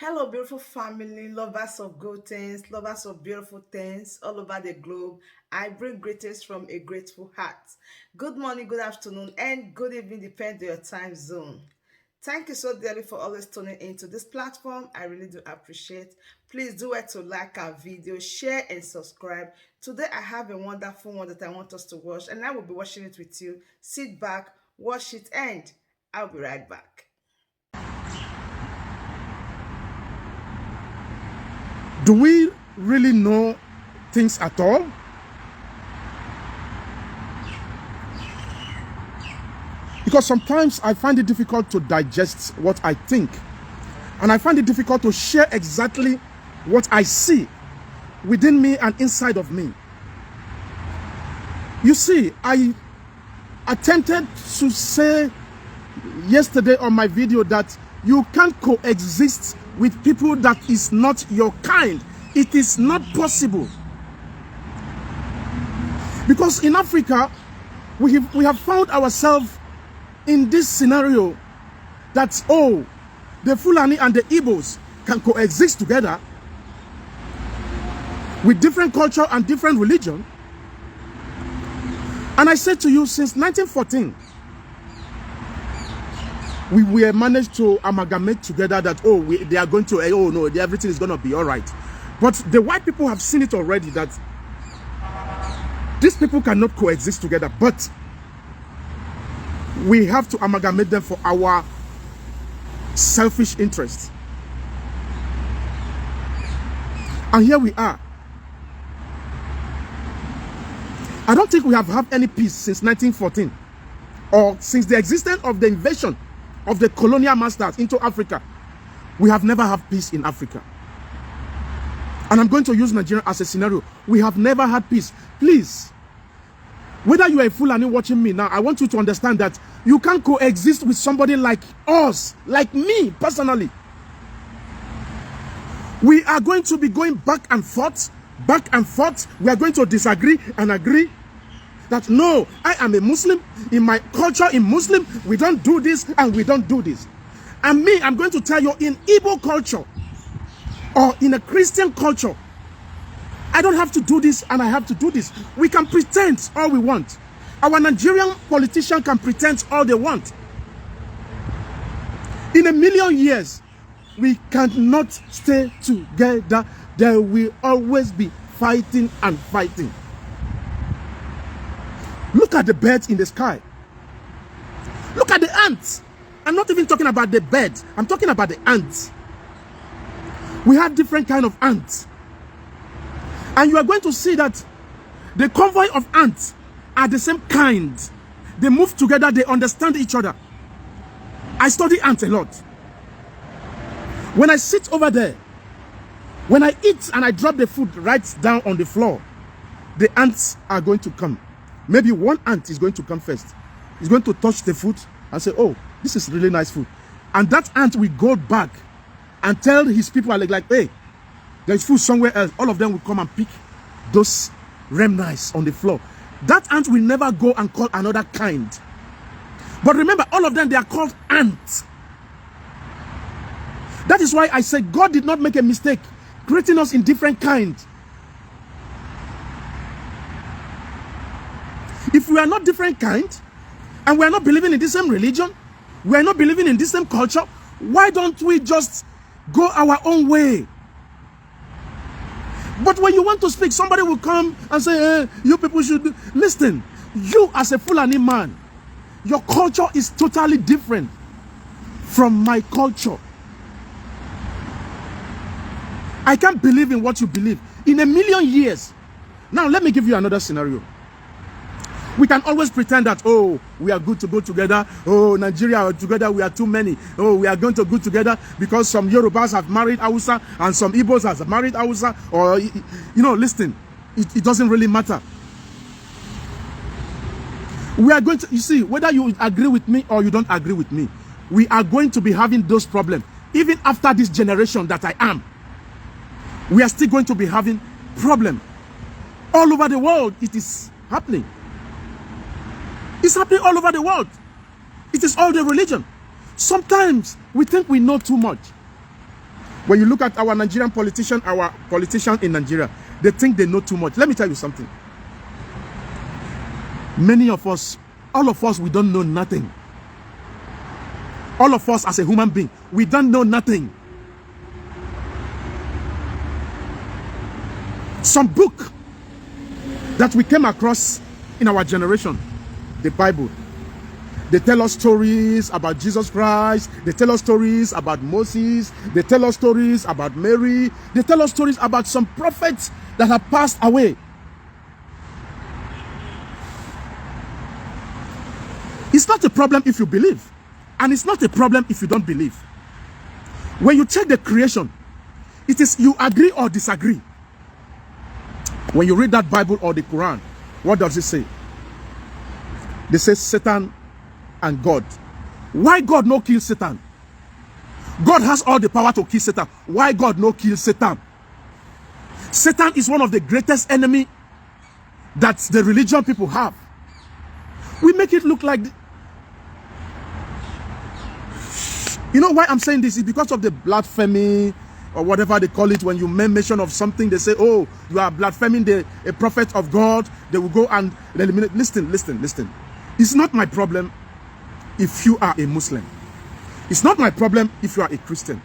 Hello, beautiful family, lovers of good things, lovers of beautiful things all over the globe. I bring greetings from a grateful heart. Good morning, good afternoon, and good evening, depending on your time zone. Thank you so dearly for always tuning into this platform. I really do appreciate. Please do it to like our video, share, and subscribe. Today, I have a wonderful one that I want us to watch, and I will be watching it with you. Sit back, watch it, and I'll be right back. Do we really know things at all? Because sometimes I find it difficult to digest what I think, and I find it difficult to share exactly what I see within me and inside of me. You see, I attempted to say yesterday on my video that you can't coexist with people that is not your kind. It is not possible. Because in Africa, we have found ourselves in this scenario that, oh, the Fulani and the Igbos can coexist together with different culture and different religion. And I said to you, since 1914, we were managed to amalgamate together that, oh, they are going to, oh no, everything is going to be all right. But the white people have seen it already that these people cannot coexist together, but we have to amalgamate them for our selfish interests. And here we are. I don't think we have had any peace since 1914 or since the existence of the invasion of the colonial masters into Africa. We have never had peace in Africa. And I'm going to use Nigeria as a scenario. We have never had peace. Please, whether you are a Fulani watching me now, I want you to understand that you can't coexist with somebody like us, like me personally. We are going to be going back and forth, back and forth. We are going to disagree and agree that no, I am a Muslim. In my culture, in Muslim, we don't do this and we don't do this. And me, I'm going to tell you, in Igbo culture or in a Christian culture, I don't have to do this and I have to do this. We can pretend all we want. Our Nigerian politicians can pretend all they want. In a million years, we cannot stay together. There will always be fighting and fighting. Look at the birds in the sky. Look at the ants. I'm not even talking about the birds. I'm talking about the ants. We have different kind of ants. And you are going to see that the convoy of ants are the same kind. They move together. They understand each other. I study ants a lot. When I sit over there, when I eat and I drop the food right down on the floor, the ants are going to come. Maybe one ant is going to come first. He's going to touch the food and say, oh, this is really nice food. And that ant will go back and tell his people, like hey, there's food somewhere else. All of them will come and pick those remnants on the floor. That ant will never go and call another kind. But remember, all of them, they are called ants. That is why I say God did not make a mistake creating us in different kinds. If we are not different kind, and we are not believing in the same religion, we are not believing in the same culture, why don't we just go our own way? But when you want to speak, somebody will come and say, hey, you people should listen. You as a Fulani man, your culture is totally different from my culture. I can't believe in what you believe. In a million years. Now, let me give you another scenario. We can always pretend that, oh, we are good to go together. Oh, Nigeria together, we are too many. Oh, we are going to go together because some Yorubas have married Hausa and some Igbos have married Hausa. Or, you know, listen, it doesn't really matter. We are going to, you see, whether you agree with me or you don't agree with me, we are going to be having those problems. Even after this generation that I am, we are still going to be having problems. All over the world, it is happening. It's happening all over the world. It is all the religion. Sometimes we think we know too much. When you look at our Nigerian politician, our politicians in Nigeria, they think they know too much. Let me tell you something. Many of us, all of us, we don't know nothing. All of us as a human being, we don't know nothing. Some book that we came across in our generation, the Bible, they tell us stories about Jesus Christ. They tell us stories about Moses. They tell us stories about Mary. They tell us stories about some prophets that have passed away. It's not a problem if you believe. And it's not a problem if you don't believe. When you check the creation, it is you agree or disagree. When you read that Bible or the Quran, what does it say? They say Satan and God. Why God no kill Satan? God has all the power to kill Satan. Why God no kill Satan? Satan is one of the greatest enemy that the religion people have. We make it look like you know why I'm saying this is because of the blasphemy or whatever they call it. When you make mention of something, they say, oh, you are blaspheming a prophet of God. They will go and eliminate. Listen. It's not my problem if you are a Muslim. It's not my problem if you are a Christian.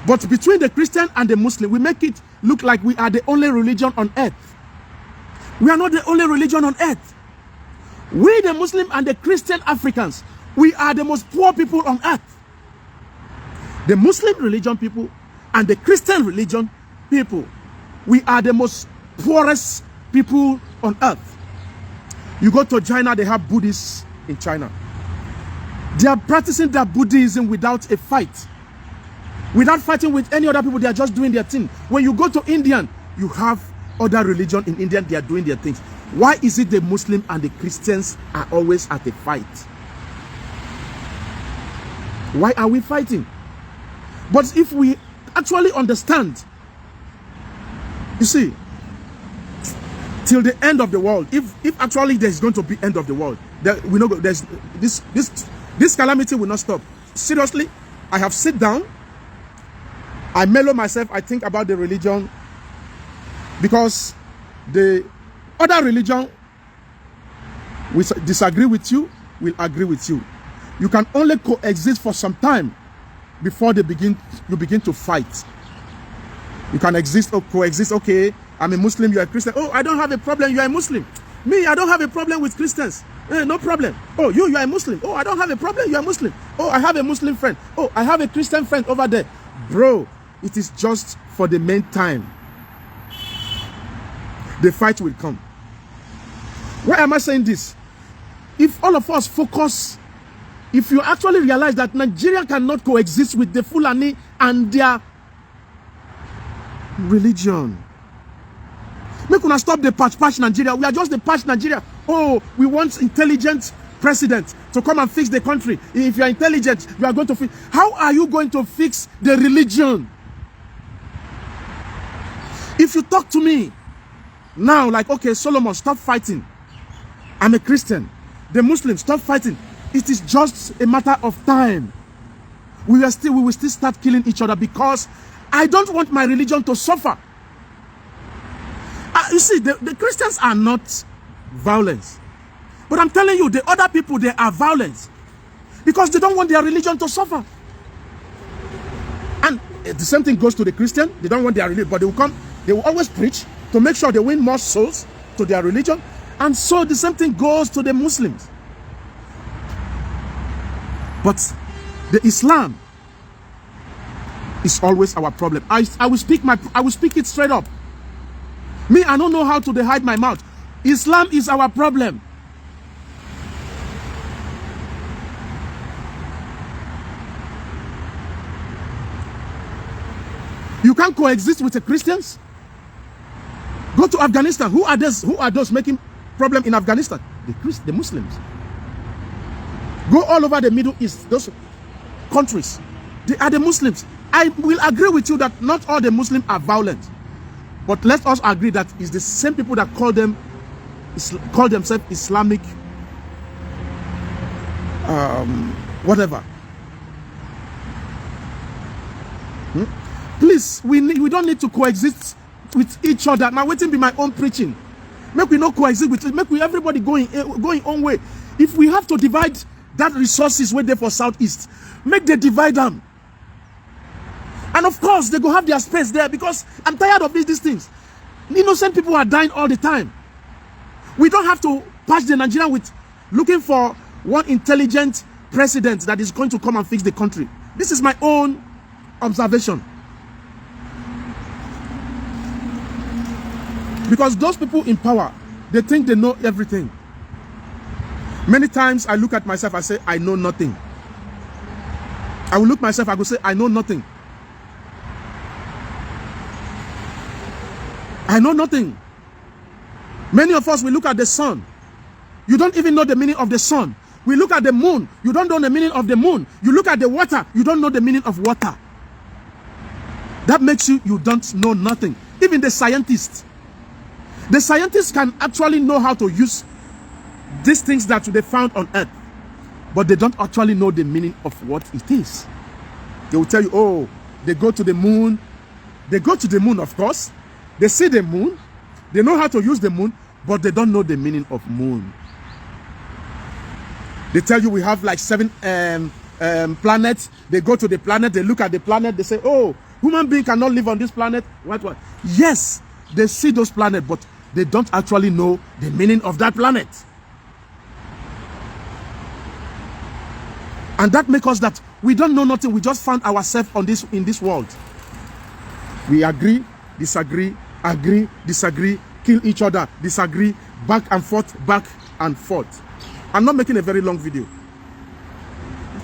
But between the Christian and the Muslim, we make it look like we are the only religion on earth. We are not the only religion on earth. We, the Muslim and the Christian Africans, we are the most poor people on earth. The Muslim religion people and the Christian religion people, we are the most poorest people on earth. You go to China, they have Buddhists in China. They are practicing their Buddhism without a fight. Without fighting with any other people, they are just doing their thing. When you go to Indian, you have other religion in India, they are doing their things. Why is it the Muslim and the Christians are always at a fight? Why are we fighting? But if we actually understand, you see, till the end of the world, if actually there's going to be end of the world, we know there's this calamity will not stop. Seriously, I have sit down, I mellow myself, I think about the religion, because the other religion will disagree with you, will agree with you. You can only coexist for some time before you begin to fight. You can exist or coexist. Okay, I'm a Muslim, you're a Christian. Oh, I don't have a problem, you're a Muslim. Me, I don't have a problem with Christians. No problem. Oh, you are a Muslim. Oh, I don't have a problem, you're a Muslim. Oh, I have a Muslim friend. Oh, I have a Christian friend over there. Bro, it is just for the main time. The fight will come. Why am I saying this? If all of us focus, if you actually realize that Nigeria cannot coexist with the Fulani and their religion. Make una stop the patch Nigeria. We are just the patch Nigeria. Oh, we want intelligent president to come and fix the country. If you are intelligent, you are going to fix. How are you going to fix the religion? If you talk to me now, like, okay, Solomon, stop fighting. I'm a Christian. The Muslims, stop fighting. It is just a matter of time. We will still start killing each other because I don't want my religion to suffer. You see, the Christians are not violence. But I'm telling you, the other people, they are violence. Because they don't want their religion to suffer. And the same thing goes to the Christian. They don't want their religion, but they will always preach to make sure they win more souls to their religion. And so the same thing goes to the Muslims. But the Islam is always our problem. I will speak it straight up. Me, I don't know how to hide my mouth. Islam is our problem. You can't coexist with the Christians. Go to Afghanistan. Who are those making problem in Afghanistan? The Muslims. Go all over the Middle East, those countries. They are the Muslims. I will agree with you that not all the Muslims are violent. But let us agree that it's the same people that call themselves Islamic whatever. Please, we don't need to coexist with each other. Now, waiting be my own preaching. Make we not coexist with it. Make we everybody going own way. If we have to divide that resources where they for Southeast, make they divide them. And of course, they go have their space there, because I'm tired of these things. Innocent people are dying all the time. We don't have to patch the Nigerian with looking for one intelligent president that is going to come and fix the country. This is my own observation. Because those people in power, they think they know everything. Many times I look at myself, I say, I know nothing. I will look myself, I will say, I know nothing. I know nothing. Many of us, we look at the sun. You don't even know the meaning of the sun. We look at the moon. You don't know the meaning of the moon. You look at the water. You don't know the meaning of water. That makes you don't know nothing. Even the scientists. The scientists can actually know how to use these things that they found on Earth. But they don't actually know the meaning of what it is. They will tell you, oh, they go to the moon. They go to the moon, of course. They see the moon. They know how to use the moon, but they don't know the meaning of moon. They tell you we have like 7 planets. They go to the planet, they look at the planet, they say, oh, human being cannot live on this planet. What? Yes, they see those planets, but they don't actually know the meaning of that planet. And that makes us that we don't know nothing. We just found ourselves in this world. We agree, disagree, agree, disagree, kill each other, disagree, back and forth, back and forth. I'm not making a very long video.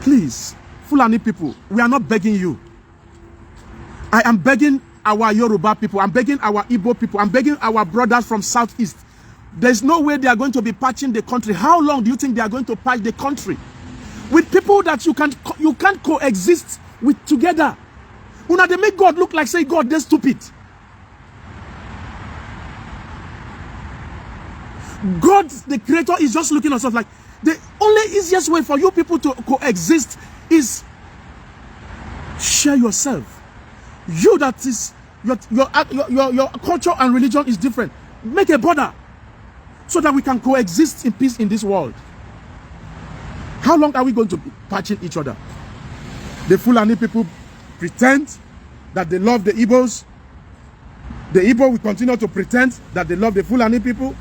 Please, Fulani people, we are not begging you. I am begging our Yoruba people. I'm begging our Ipob people. I'm begging our brothers from Southeast. There's no way they are going to be patching the country. How long do you think they are going to patch the country? With people that you can't coexist with together. Una, they make God look like, say, God, they're stupid. God, the creator, is just looking at us like, the only easiest way for you people to coexist is share yourself. You that is, your culture and religion is different. Make a border so that we can coexist in peace in this world. How long are we going to be patching each other? The Fulani people pretend that they love the Igbos. The Igbo will continue to pretend that they love the Fulani people.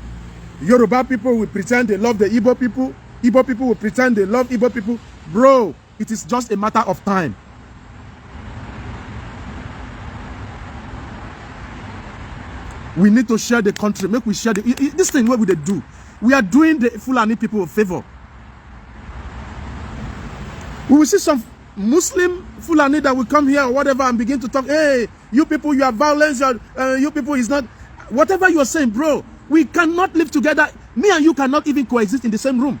Yoruba people will pretend they love the Igbo people. Igbo people will pretend they love Igbo people. Bro, it is just a matter of time. We need to share the country. Make we share this thing. What would they do? We are doing the Fulani people a favor. We will see some Muslim Fulani that will come here or whatever and begin to talk. Hey, you people, you are violence. You people is not. Whatever you are saying, bro. We cannot live together. Me and you cannot even coexist in the same room.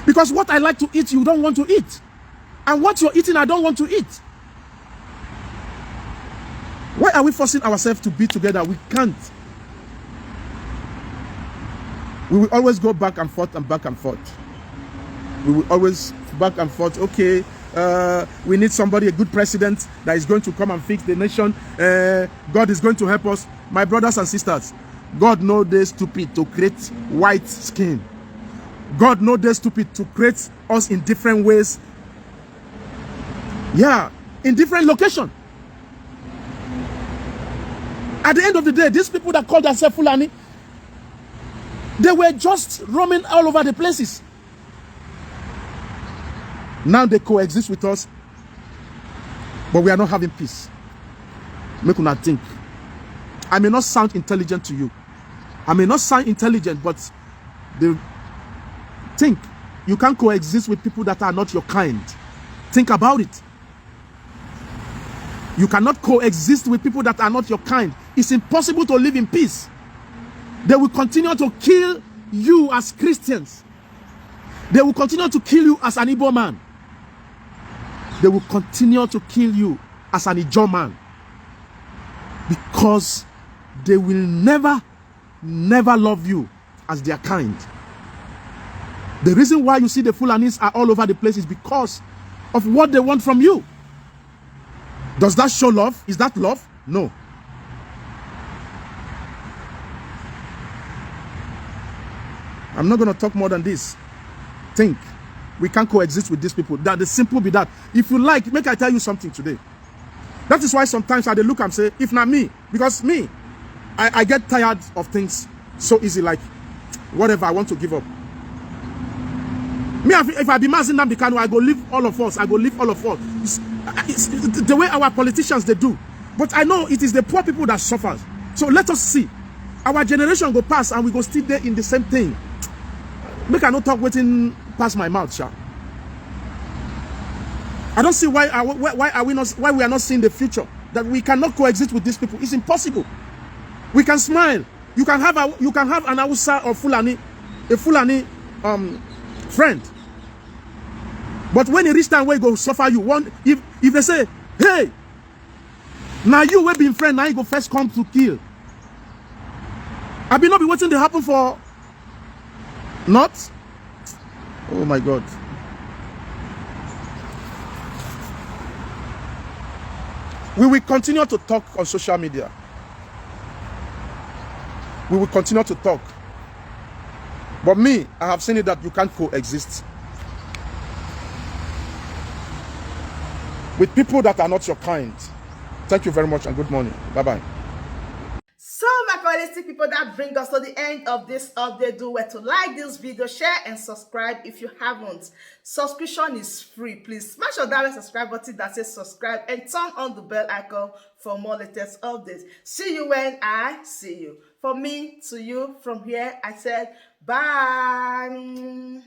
Because what I like to eat, you don't want to eat. And what you're eating, I don't want to eat. Why are we forcing ourselves to be together? We can't. We will always go back and forth and back and forth. We will always back and forth. Okay, we need somebody, a good president that is going to come and fix the nation. God is going to help us. My brothers and sisters, God knows they're stupid to create white skin. God knows they're stupid to create us in different ways. Yeah, in different locations. At the end of the day, these people that call themselves Fulani, they were just roaming all over the places. Now they coexist with us, but we are not having peace. Make una think. I may not sound intelligent to you. I may not sound intelligent, but they think you can't coexist with people that are not your kind. Think about it. You cannot coexist with people that are not your kind. It's impossible to live in peace. They will continue to kill you as Christians. They will continue to kill you as an Igbo man. They will continue to kill you as an Ijaw man. Because they will never love you as their kind. The reason why you see the Fulanis are all over the place is because of what they want from you. Does that show love? Is that love? No. I'm not going to talk more than this. Think. We can't coexist with these people. That the simple be that. If you like, make I tell you something today. That is why sometimes I look and say, if not me, because me, I get tired of things so easy, like whatever, I want to give up. Me, if I be Mazin Namdekano, I go leave all of us. I go leave all of us. It's the way our politicians, they do. But I know it is the poor people that suffer. So let us see. Our generation go pass and we go still there in the same thing. Make I not talk waiting past my mouth, sha. I don't see why we are not seeing the future, that we cannot coexist with these people. It's impossible. We can smile. You can have an Hausa or Fulani, a Fulani friend. But when you reach time where you go suffer, you want, if they say, hey, now you will be friend, now you go first come to kill. I be not be waiting to happen for not. Oh my God. We will continue to talk on social media. We will continue to talk. But me, I have seen it that you can't coexist with people that are not your kind. Thank you very much and good morning. Bye-bye. So my quality people, that bring us to the end of this update. Do well to like this video, share and subscribe if you haven't. Subscription is free. Please smash on that subscribe button that says subscribe and turn on the bell icon for more latest updates. See you when I see you. For me to you, from here I said bye.